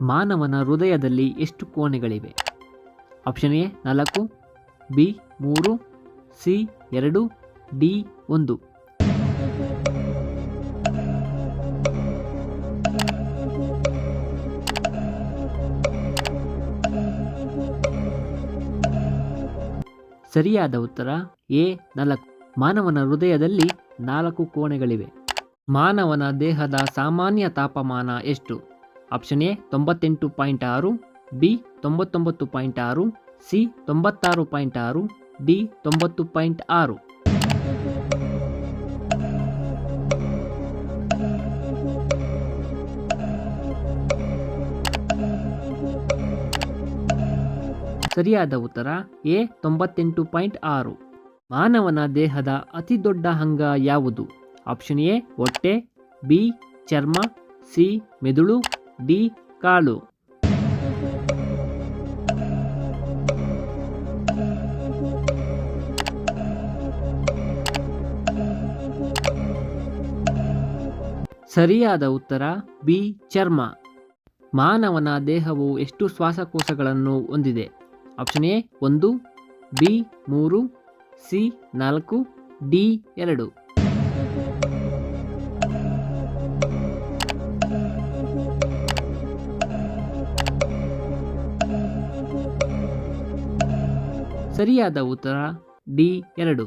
ಮಾನವನ ಹೃದಯದಲ್ಲಿ ಎಷ್ಟು ಕೋಣೆಗಳಿವೆ? Option A 4, B 3, C 2, D 1. ಸರಿಯಾದ ಉತ್ತರ ಎ 4. ಮಾನವನ ಹೃದಯದಲ್ಲಿ 4 ಕೋಣೆಗಳಿವೆ. ಮಾನವನ ದೇಹದ ಸಾಮಾನ್ಯ ತಾಪಮಾನ ಎಷ್ಟು? Option A 98.6, B 99.6, C 96.6, D 90.6. ಸರಿಯಾದ ಉತ್ತರ ಎ 98.6. ಮಾನವನ ದೇಹದ ಅತಿ ದೊಡ್ಡ ಅಂಗ ಯಾವುದು? ಆಪ್ಷನ್ ಎ ಹೊಟ್ಟೆ, ಬಿ ಚರ್ಮ, ಸಿ ಮೆದುಳು, ಡಿ ಕಾಲು. ಸರಿಯಾದ ಉತ್ತರ ಬಿ ಚರ್ಮ. ಮಾನವನ ದೇಹವು ಎಷ್ಟು ಶ್ವಾಸಕೋಶಗಳನ್ನು ಹೊಂದಿದೆ? Option A 1, B 3, C 4, D 2. ಸರಿಯಾದ ಉತ್ತರ ಡಿ 2.